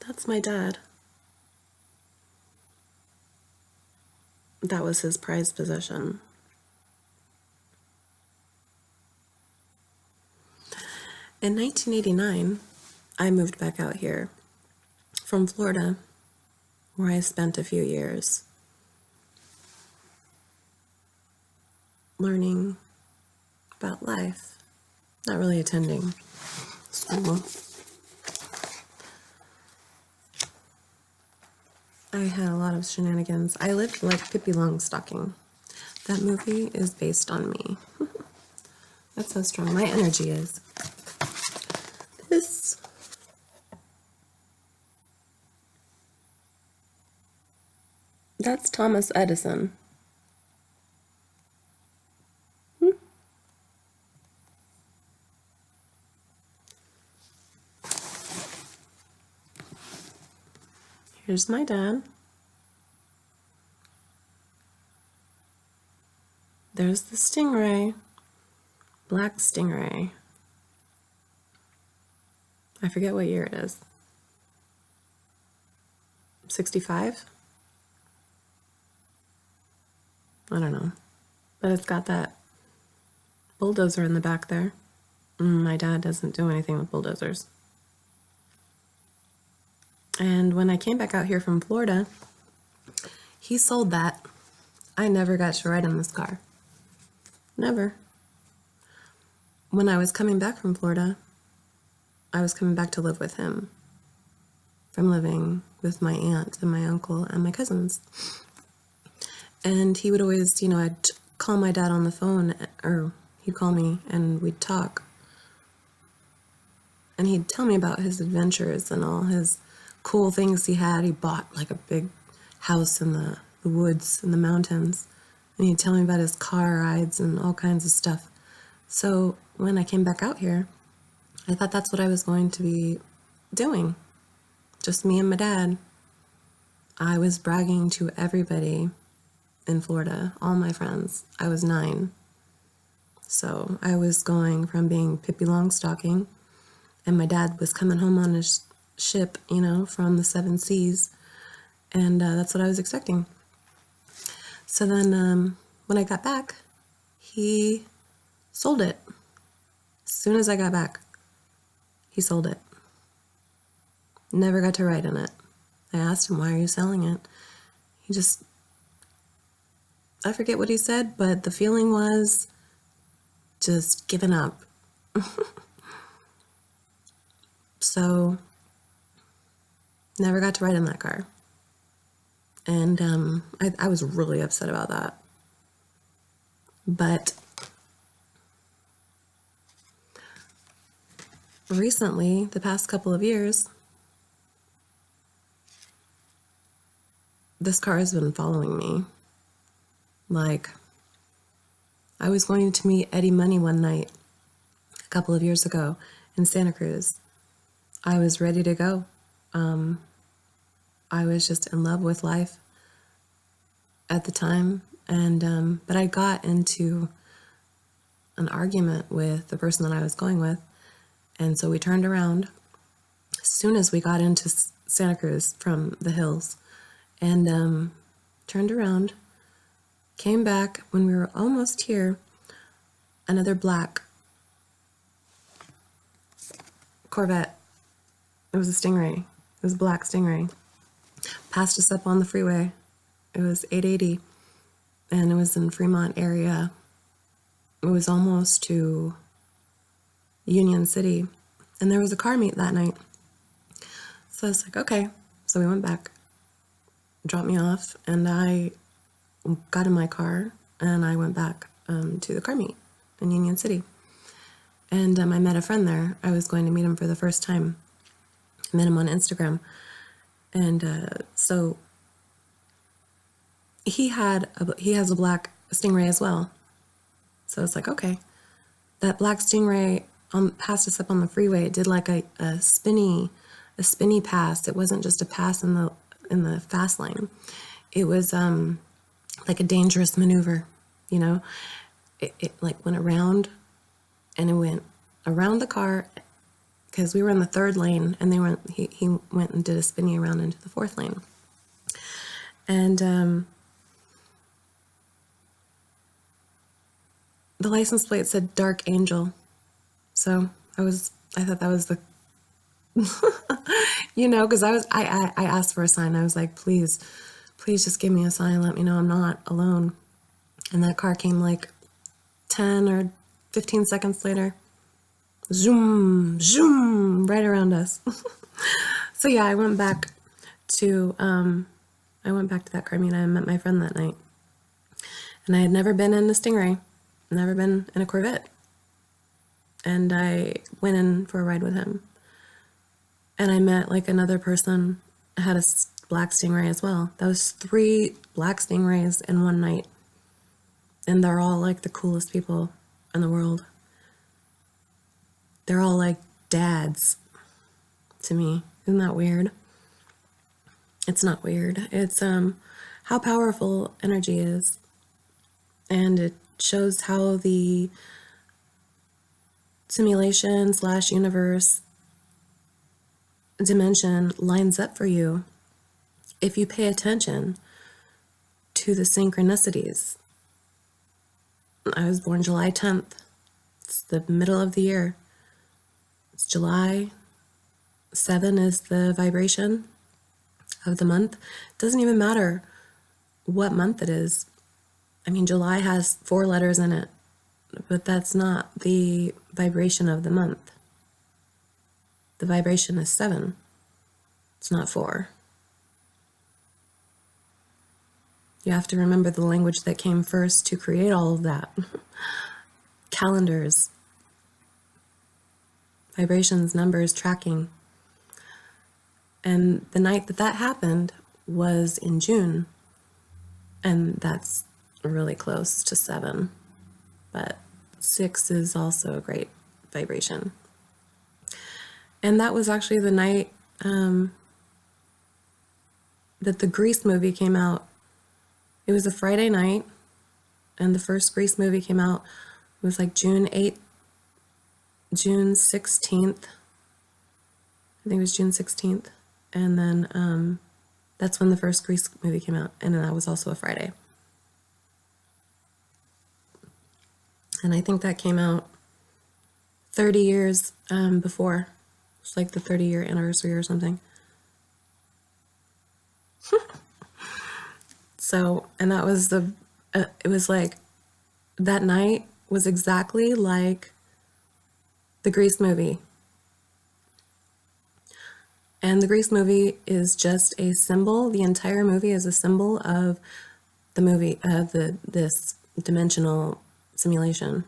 That's my dad. That was his prized possession. In 1989, I moved back out here from Florida, where I spent a few years learning about life, not really attending school. I had a lot of shenanigans. I lived like Pippi Longstocking. That movie is based on me. That's how strong my energy is. That's Thomas Edison. Here's my dad. There's the Stingray. Black Stingray. I forget what year it is. 65? I don't know. But it's got that bulldozer in the back there. My dad doesn't do anything with bulldozers. And when I came back out here from Florida, he sold that. I never got to ride in this car. Never. When I was coming back from Florida, I was coming back to live with him from living with my aunt and my uncle and my cousins. And he would always, I'd call my dad on the phone, or he'd call me and we'd talk. And he'd tell me about his adventures and all his cool things he had. He bought like a big house in the woods in the mountains. And he'd tell me about his car rides and all kinds of stuff. So when I came back out here, I thought that's what I was going to be doing. Just me and my dad. I was bragging to everybody in Florida, all my friends. I was 9. So I was going from being Pippi Longstocking, and my dad was coming home on his ship, from the 7 seas. And that's what I was expecting. So then when I got back, he sold it. As soon as I got back, he sold it. Never got to ride in it. I asked him, why are you selling it? I forget what he said, but the feeling was just giving up. So, never got to ride in that car. And I was really upset about that. But recently, the past couple of years, this car has been following me. Like, I was going to meet Eddie Money one night a couple of years ago in Santa Cruz. I was ready to go. I was just in love with life at the time, and but I got into an argument with the person that I was going with, and so we turned around as soon as we got into Santa Cruz from the hills, and turned around, came back. When we were almost here, another black Corvette, it was a Stingray, it was a black Stingray, passed us up on the freeway. It was 880, and it was in Fremont area. It was almost to Union City, and there was a car meet that night. So I was like, okay. So we went back, dropped me off, and I got in my car, and I went back to the car meet in Union City. And I met a friend there. I was going to meet him for the first time. I met him on Instagram. And so he has a black Stingray as well. So it's like, okay. That black Stingray passed us up on the freeway. It did like a spinny pass. It wasn't just a pass in the fast lane. It was like a dangerous maneuver, It like went around, and it went around the car, because we were in the third lane, and he went and did a spinny around into the fourth lane. And the license plate said Dark Angel. So I thought that was the, because I asked for a sign. I was like, please just give me a sign. Let me know I'm not alone. And that car came like 10 or 15 seconds later. Zoom, zoom, right around us. So yeah, I went back to that car meet. I met my friend that night. And I had never been in a Stingray, never been in a Corvette. And I went in for a ride with him. And I met like another person that had a black Stingray as well. That was 3 black Stingrays in one night. And they're all like the coolest people in the world. They're all like dads to me. Isn't that weird? It's not weird. It's how powerful energy is. And it shows how the simulation / universe dimension lines up for you if you pay attention to the synchronicities. I was born July 10th. It's the middle of the year. It's July. 7 is the vibration of the month. It doesn't even matter what month it is. I mean, July has 4 letters in it, but that's not the vibration of the month. The vibration is 7. It's not 4. You have to remember the language that came first to create all of that. Calendars, vibrations, numbers, tracking. And the night that happened was in June. And that's really close to 7. But 6 is also a great vibration. And that was actually the night that the Grease movie came out. It was a Friday night, and the first Grease movie came out. It was like June 8th, June 16th. I think it was June 16th. And then that's when the first Grease movie came out, and that was also a Friday. And I think that came out 30 years before. It's like the 30-year anniversary or something. So, and that was it was like, that night was exactly like the Grease movie. And the Grease movie is just a symbol. The entire movie is a symbol of the movie, this dimensional simulation.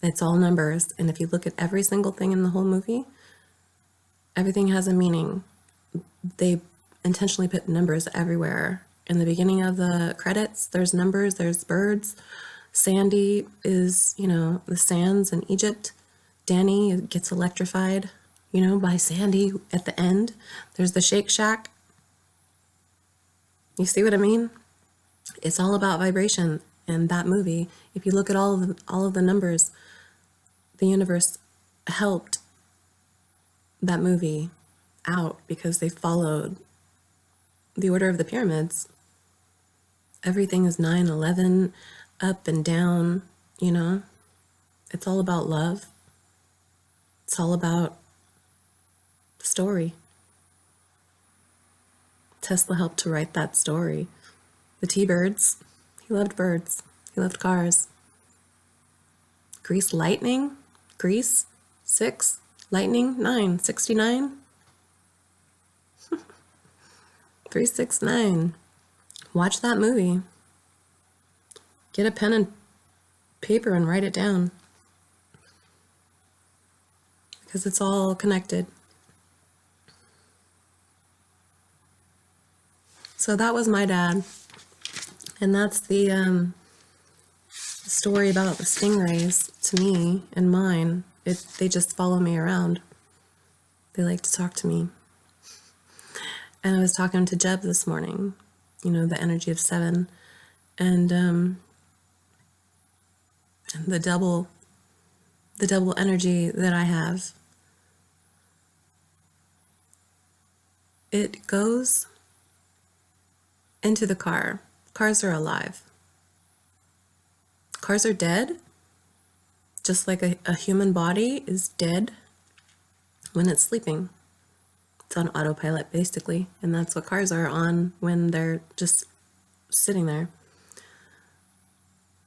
It's all numbers. And if you look at every single thing in the whole movie, everything has a meaning. They intentionally put numbers everywhere. In the beginning of the credits, there's numbers, there's birds. Sandy is, the sands in Egypt. Danny gets electrified, by Sandy at the end. There's the Shake Shack. You see what I mean? It's all about vibration. And that movie, if you look at all of the numbers, the universe helped that movie out because they followed the order of the pyramids. Everything is 9, 11, up and down, It's all about love. It's all about the story. Tesla helped to write that story. The T-Birds, he loved birds. He loved cars. Grease lightning, Grease, 6, lightning, 9, 69. 369. Watch that movie. Get a pen and paper and write it down. Because it's all connected. So that was my dad. And that's the story about the Stingrays to me and mine. They just follow me around. They like to talk to me. And I was talking to Jeb this morning, the energy of 7, and the double energy that I have It goes into the car. Cars are alive. Cars are dead, just like a human body is dead when it's sleeping. It's on autopilot, basically, and that's what cars are on when they're just sitting there.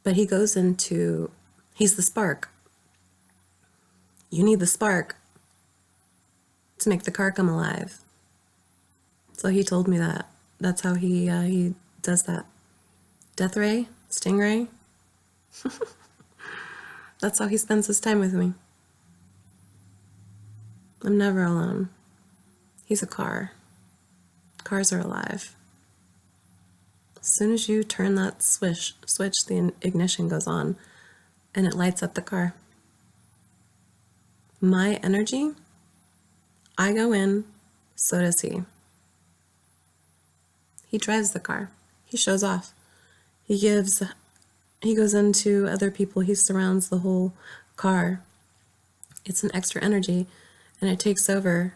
But he goes into, he's the spark. You need the spark to make the car come alive. So he told me that. That's how he does that. Death Ray, Stingray. That's how he spends his time with me. I'm never alone. He's a car. Cars are alive. As soon as you turn that switch, the ignition goes on and it lights up the car. My energy, I go in, so does he. He drives the car. He shows off. He goes into other people. He surrounds the whole car. It's an extra energy and it takes over.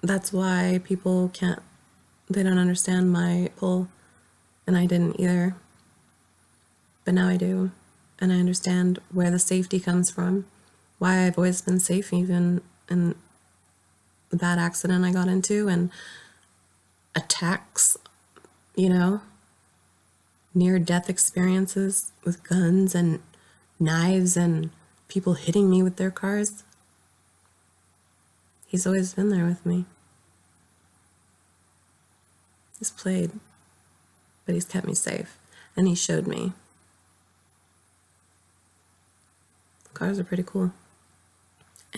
That's why people they don't understand my pull, and I didn't either. But now I do, and I understand where the safety comes from, why I've always been safe, even in the bad accident I got into, and attacks, near-death experiences with guns and knives and people hitting me with their cars. He's always been there with me. He's played, but he's kept me safe, and he showed me. Cars are pretty cool.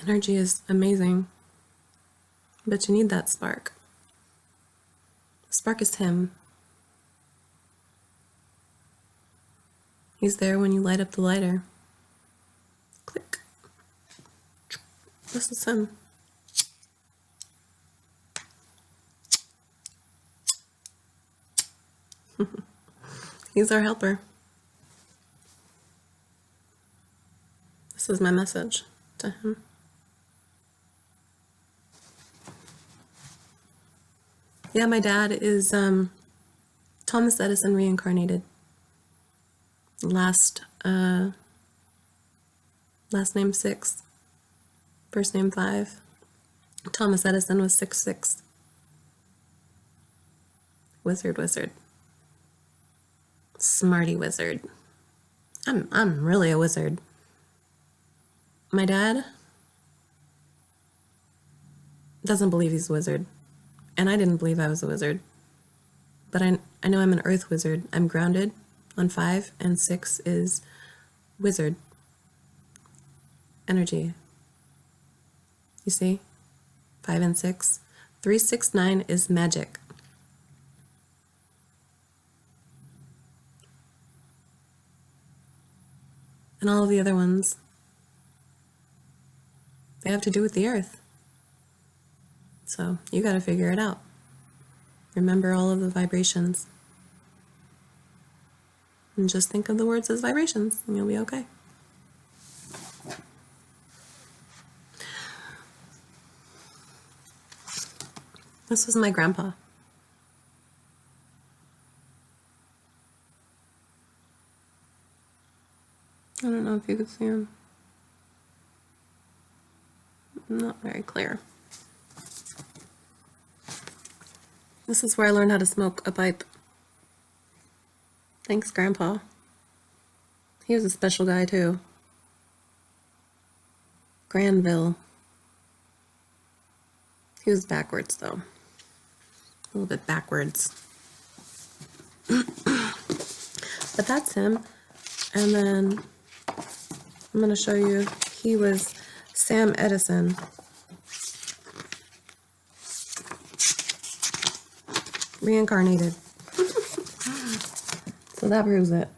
Energy is amazing, but you need that spark. The spark is him. He's there when you light up the lighter. Click. This is him. He's our helper. This is my message to him. Yeah, my dad is Thomas Edison reincarnated. Last name 6, first name 5. Thomas Edison was 6'6". Wizard. Smarty wizard. I'm really a wizard. My dad doesn't believe he's a wizard, and I didn't believe I was a wizard. But I know I'm an earth wizard. I'm grounded on 5, and 6 is wizard energy. You see? 5 and 6. 3, 6, 9 is magic. And all of the other ones, they have to do with the earth. So you got to figure it out. Remember all of the vibrations. And just think of the words as vibrations, and you'll be okay. This was my grandpa. I don't know if you could see him. Not very clear. This is where I learned how to smoke a pipe. Thanks, Grandpa. He was a special guy, too. Granville. He was backwards, though. A little bit backwards. But that's him. And then I'm going to show you, he was Sam Edison. Reincarnated. So that proves it.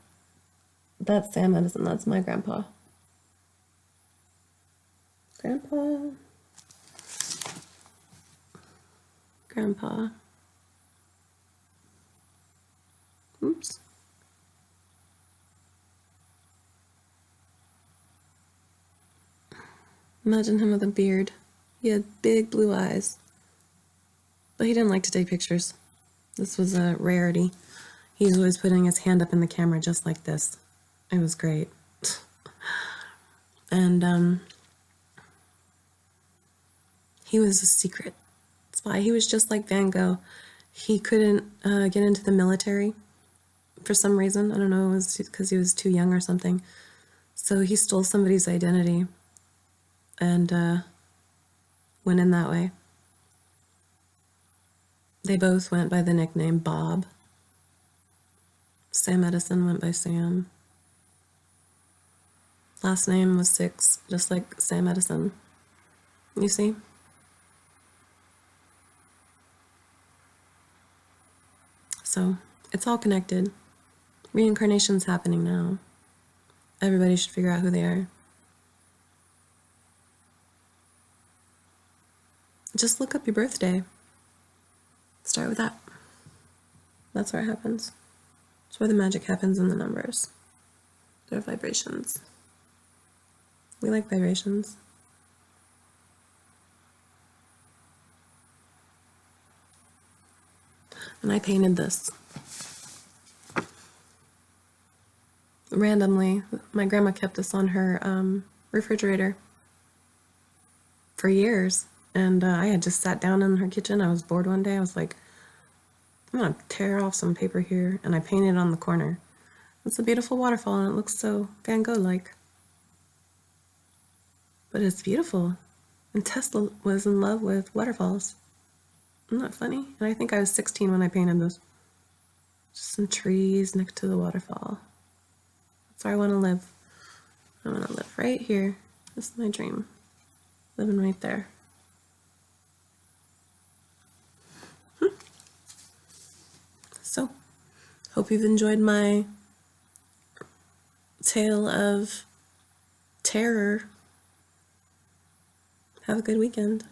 That's Sam Edison. That's my grandpa. Grandpa. Oops. Imagine him with a beard. He had big blue eyes. But he didn't like to take pictures. This was a rarity. He's always putting his hand up in the camera just like this. It was great. And he was a secret spy. He was just like Van Gogh. He couldn't get into the military for some reason. I don't know, it was because he was too young or something. So he stole somebody's identity and went in that way. They both went by the nickname Bob. Sam Edison went by Sam. Last name was Six, just like Sam Edison. You see? So, it's all connected. Reincarnation's happening now. Everybody should figure out who they are. Just look up your birthday. Start with that. That's where it happens. That's where the magic happens in the numbers. They're vibrations. We like vibrations. And I painted this. Randomly, my grandma kept this on her refrigerator for years. And I had just sat down in her kitchen. I was bored one day. I was like, I'm going to tear off some paper here. And I painted it on the corner. It's a beautiful waterfall, and it looks so Van Gogh-like. But it's beautiful. And Tesla was in love with waterfalls. Isn't that funny? And I think I was 16 when I painted this. Just some trees next to the waterfall. That's where I want to live. I want to live right here. This is my dream. Living right there. So, hope you've enjoyed my tale of terror. Have a good weekend.